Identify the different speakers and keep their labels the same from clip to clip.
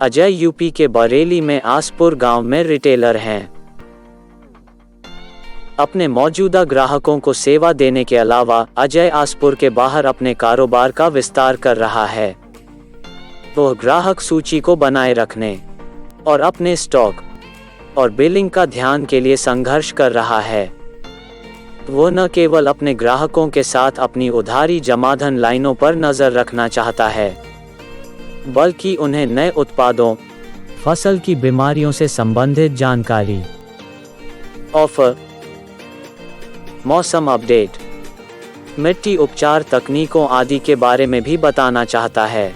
Speaker 1: Ajay UP के बरेली में आसपुर गांव में रिटेलर हैं। अपने मौजूदा ग्राहकों को सेवा देने के अलावा अजय आसपुर के बाहर अपने कारोबार का विस्तार कर रहा है। वह ग्राहक सूची को बनाए रखने और अपने स्टॉक और बिलिंग का ध्यान के लिए संघर्ष कर रहा है। वो न केवल अपने ग्राहकों के साथ अपनी उधारी जमाधन लाइनों पर नजर रखना चाहता है, बल्कि उन्हें नए उत्पादों, फसल की बीमारियों से संबंधित जानकारी, ऑफर, मौसम अपडेट, मिट्टी उपचार तकनीकों आदि के बारे में भी बताना चाहता है।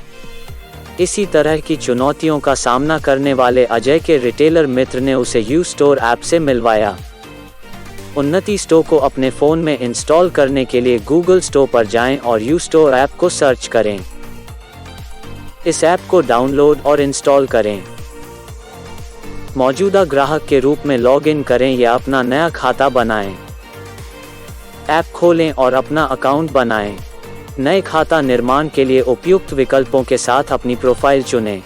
Speaker 1: इसी तरह की चुनौतियों का सामना करने वाले अजय के रिटेलर मित्र ने उसे यू स्टोर ऐप से मिलवाया। उन्नति स्टोर को अपने फ़ोन में इंस्टॉल करने के लिए गूगल स्टोर पर जाएं और यू स्टोर ऐप को सर्च करें। इस ऐप को डाउनलोड और इंस्टॉल करें। मौजूदा ग्राहक के रूप में लॉगिन करें या अपना नया खाता बनाएं। ऐप खोलें और अपना अकाउंट बनाएं। नए खाता निर्माण के लिए उपयुक्त विकल्पों के साथ अपनी प्रोफाइल चुनें।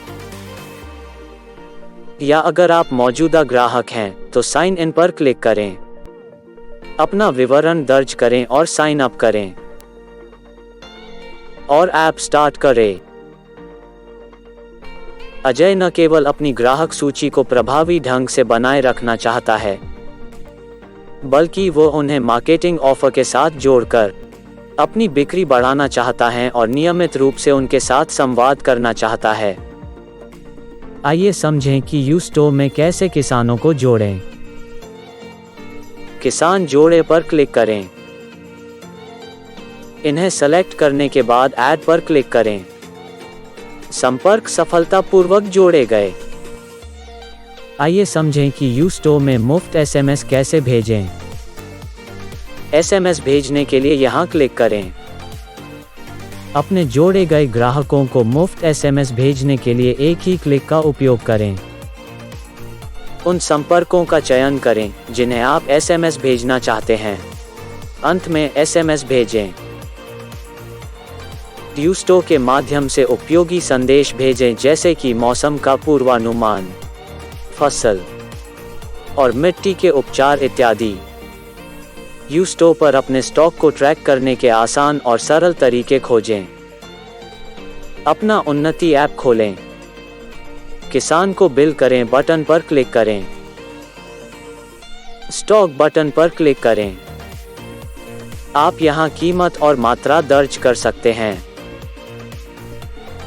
Speaker 1: या अगर आप मौजूदा ग्राहक हैं तो साइन इन पर क्लिक करें। अपना विवरण दर्ज करें और साइन अप करें और ऐप स्टार्ट करें। अजय न केवल अपनी ग्राहक सूची को प्रभावी ढंग से बनाए रखना चाहता है, बल्कि वो उन्हें मार्केटिंग ऑफर के साथ जोड़कर अपनी बिक्री बढ़ाना चाहता है और नियमित रूप से उनके साथ संवाद करना चाहता है। आइए समझें कि यू स्टोर में कैसे किसानों को जोड़ें। किसान जोड़े पर क्लिक करें। इन्हें सेलेक्ट करने के बाद ऐड पर क्लिक करें। संपर्क सफलतापूर्वक जोड़े गए। आइए समझें कि यू स्टोर में मुफ्त एसएमएस कैसे भेजें। एसएमएस भेजने के लिए यहां क्लिक करें। अपने जोड़े गए ग्राहकों को मुफ्त एसएमएस भेजने के लिए एक ही क्लिक का उपयोग करें। उन संपर्कों का चयन करें जिन्हें आप एसएमएस भेजना चाहते हैं। अंत में एसएमएस भेजें। यू स्टोर के माध्यम से उपयोगी संदेश भेजें, जैसे कि मौसम का पूर्वानुमान, फसल और मिट्टी के उपचार इत्यादि। यू स्टोर पर अपने स्टॉक को ट्रैक करने के आसान और सरल तरीके खोजें। अपना उन्नति ऐप खोलें। किसान को बिल करें बटन पर क्लिक करें। स्टॉक बटन पर क्लिक करें। आप यहां कीमत और मात्रा दर्ज कर सकते हैं।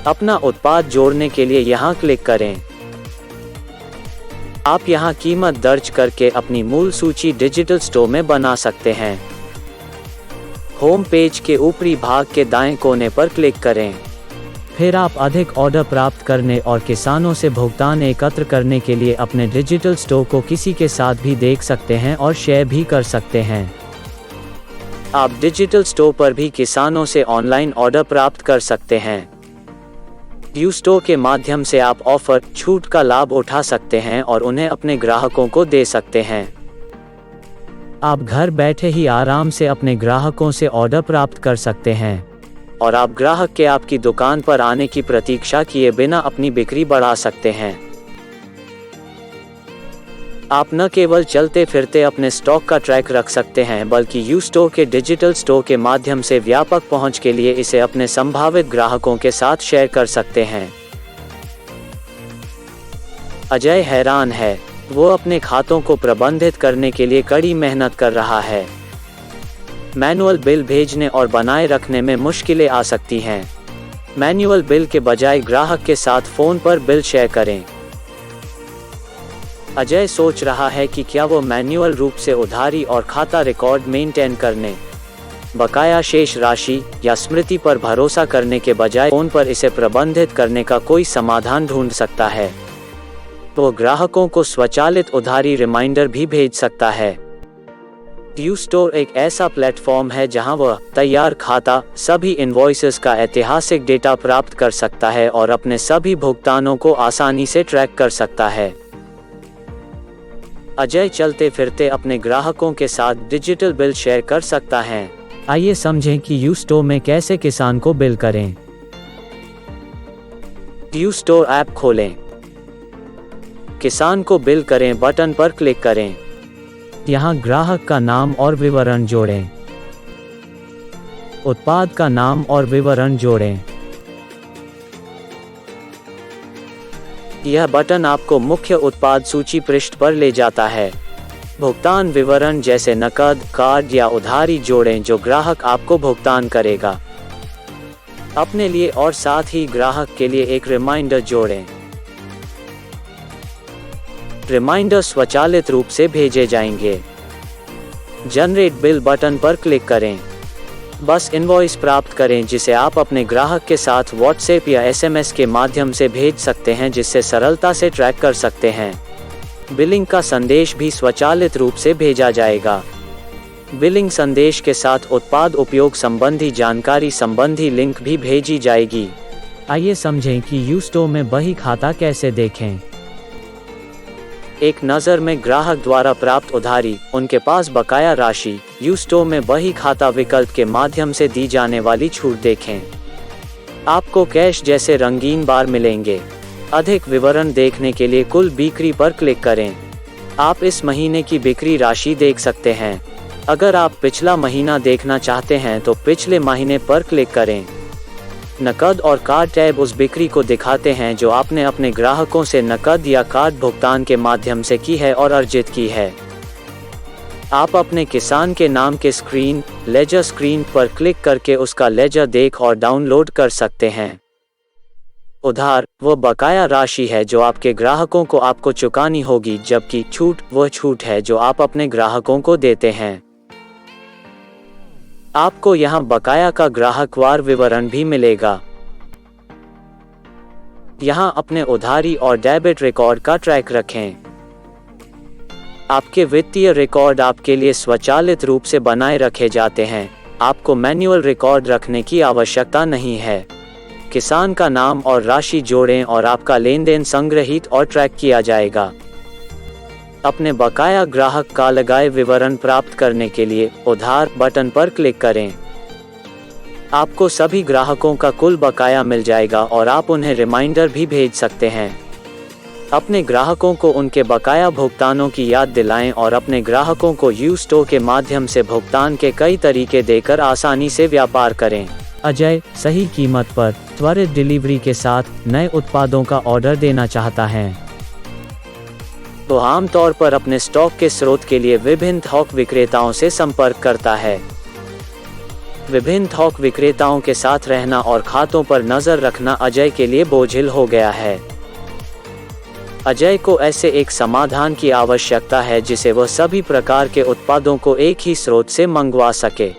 Speaker 1: अपना उत्पाद जोड़ने के लिए यहां क्लिक करें। आप यहां कीमत दर्ज करके अपनी मूल सूची डिजिटल स्टोर में बना सकते हैं। होम पेज के ऊपरी भाग के दाएं कोने पर क्लिक करें। फिर आप अधिक ऑर्डर प्राप्त करने और किसानों से भुगतान एकत्र करने के लिए अपने डिजिटल स्टोर को किसी के साथ भी देख सकते हैं और शेयर भी कर सकते हैं। आप डिजिटल स्टोर पर भी किसानों से ऑनलाइन ऑर्डर प्राप्त कर सकते हैं। यू स्टोर के माध्यम से आप ऑफर, छूट का लाभ उठा सकते हैं और उन्हें अपने ग्राहकों को दे सकते हैं। आप घर बैठे ही आराम से अपने ग्राहकों से ऑर्डर प्राप्त कर सकते हैं और आप ग्राहक के आपकी दुकान पर आने की प्रतीक्षा किए बिना अपनी बिक्री बढ़ा सकते हैं। आप न केवल चलते फिरते अपने स्टॉक का ट्रैक रख सकते हैं, बल्कि यू स्टोर के डिजिटल स्टोर के माध्यम से व्यापक पहुंच के लिए इसे अपने संभावित ग्राहकों के साथ शेयर कर सकते हैं। अजय हैरान है। वो अपने खातों को प्रबंधित करने के लिए कड़ी मेहनत कर रहा है। मैनुअल बिल भेजने और बनाए रखने में मुश्किलें आ सकती हैं। मैनुअल बिल के बजाय ग्राहक के साथ फ़ोन पर बिल शेयर करें। अजय सोच रहा है कि क्या वो मैन्युअल रूप से उधारी और खाता रिकॉर्ड मेंटेन करने, बकाया शेष राशि या स्मृति पर भरोसा करने के बजाय फ़ोन पर इसे प्रबंधित करने का कोई समाधान ढूंढ सकता है। वो ग्राहकों को स्वचालित उधारी रिमाइंडर भी भेज सकता है। यू स्टोर एक ऐसा प्लेटफॉर्म है जहां वह तैयार खाता, सभी इनवॉइसेस का ऐतिहासिक डेटा प्राप्त कर सकता है और अपने सभी भुगतानों को आसानी से ट्रैक कर सकता है। अजय चलते फिरते अपने ग्राहकों के साथ डिजिटल बिल शेयर कर सकता है। आइए समझें कि यू स्टोर में कैसे किसान को बिल करें। यू स्टोर ऐप खोलें। किसान को बिल करें बटन पर क्लिक करें। यहाँ ग्राहक का नाम और विवरण जोड़ें। उत्पाद का नाम और विवरण जोड़ें। यह बटन आपको मुख्य उत्पाद सूची पृष्ठ पर ले जाता है। भुगतान विवरण जैसे नकद, कार्ड या उधारी जोड़ें जो ग्राहक आपको भुगतान करेगा। अपने लिए और साथ ही ग्राहक के लिए एक रिमाइंडर जोड़ें। रिमाइंडर स्वचालित रूप से भेजे जाएंगे। जनरेट बिल बटन पर क्लिक करें। बस इनवॉइस प्राप्त करें जिसे आप अपने ग्राहक के साथ व्हाट्सएप या एसएमएस के माध्यम से भेज सकते हैं, जिससे सरलता से ट्रैक कर सकते हैं। बिलिंग का संदेश भी स्वचालित रूप से भेजा जाएगा। बिलिंग संदेश के साथ उत्पाद उपयोग संबंधी जानकारी संबंधी लिंक भी भेजी जाएगी। आइए समझें कि यूस्टो में बही खाता कैसे देखें। एक नज़र में ग्राहक द्वारा प्राप्त उधारी, उनके पास बकाया राशि, यूस्टो में बही खाता विकल्प के माध्यम से दी जाने वाली छूट देखें। आपको कैश जैसे रंगीन बार मिलेंगे। अधिक विवरण देखने के लिए कुल बिक्री पर क्लिक करें। आप इस महीने की बिक्री राशि देख सकते हैं। अगर आप पिछला महीना देखना चाहते हैं तो पिछले महीने पर क्लिक करें। नकद और कार्ड टैब उस बिक्री को दिखाते हैं जो आपने अपने ग्राहकों से नकद या कार्ड भुगतान के माध्यम से की है और अर्जित की है। आप अपने किसान के नाम के स्क्रीन लेजर स्क्रीन पर क्लिक करके उसका लेजर देख और डाउनलोड कर सकते हैं। उधार वो बकाया राशि है जो आपके ग्राहकों को आपको चुकानी होगी, जबकि छूट वह छूट है जो आप अपने ग्राहकों को देते हैं। आपको यहाँ बकाया का ग्राहकवार विवरण भी मिलेगा। यहाँ अपने उधारी और डेबिट रिकॉर्ड का ट्रैक रखें। आपके वित्तीय रिकॉर्ड आपके लिए स्वचालित रूप से बनाए रखे जाते हैं। आपको मैन्युअल रिकॉर्ड रखने की आवश्यकता नहीं है। किसान का नाम और राशि जोड़ें और आपका लेनदेन संग्रहित और ट्रैक किया जाएगा। अपने बकाया ग्राहक का लगाए विवरण प्राप्त करने के लिए उधार बटन पर क्लिक करें। आपको सभी ग्राहकों का कुल बकाया मिल जाएगा और आप उन्हें रिमाइंडर भी भेज सकते हैं। अपने ग्राहकों को उनके बकाया भुगतानों की याद दिलाएं और अपने ग्राहकों को यूस्टो के माध्यम से भुगतान के कई तरीके देकर आसानी से व्यापार करें। अजय सही कीमत पर त्वरित डिलीवरी के साथ नए उत्पादों का ऑर्डर देना चाहता है। तो आमतौर पर अपने स्टॉक के स्रोत के लिए विभिन्न थोक विक्रेताओं से संपर्क करता है। विभिन्न थोक विक्रेताओं के साथ रहना और खातों पर नजर रखना अजय के लिए बोझिल हो गया है। अजय को ऐसे एक समाधान की आवश्यकता है जिसे वह सभी प्रकार के उत्पादों को एक ही स्रोत से मंगवा सके।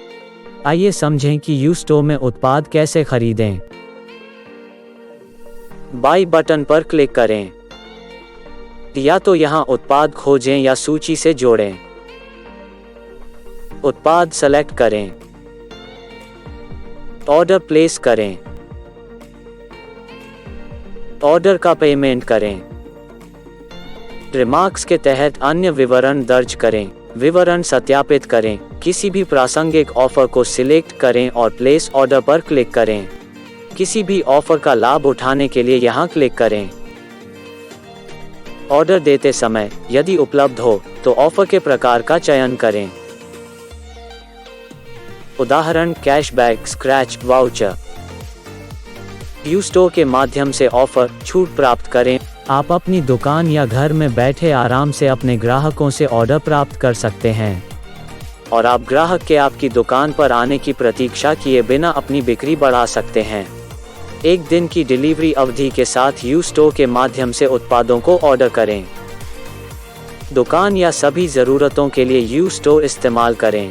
Speaker 1: आइए समझें कि यूस्टो में उत्पाद कैसे खरीदें। बाय बटन पर क्लिक करें। या तो यहाँ उत्पाद खोजें या सूची से जोड़ें। उत्पाद सेलेक्ट करें। ऑर्डर प्लेस करें। ऑर्डर का पेमेंट करें। रिमार्क्स के तहत अन्य विवरण दर्ज करें। विवरण सत्यापित करें। किसी भी प्रासंगिक ऑफर को सिलेक्ट करें और प्लेस ऑर्डर पर क्लिक करें। किसी भी ऑफर का लाभ उठाने के लिए यहाँ क्लिक करें। ऑर्डर देते समय यदि उपलब्ध हो तो ऑफर के प्रकार का चयन करें। उदाहरण कैशबैक, स्क्रैच, वाउचर। यूस्टो के माध्यम से ऑफर छूट प्राप्त करें। आप अपनी दुकान या घर में बैठे आराम से अपने ग्राहकों से ऑर्डर प्राप्त कर सकते हैं और आप ग्राहक के आपकी दुकान पर आने की प्रतीक्षा किए बिना अपनी बिक्री बढ़ा सकते हैं। एक दिन की डिलीवरी अवधि के साथ यूस्टो के माध्यम से उत्पादों को ऑर्डर करें। दुकान या सभी ज़रूरतों के लिए यूस्टो इस्तेमाल करें।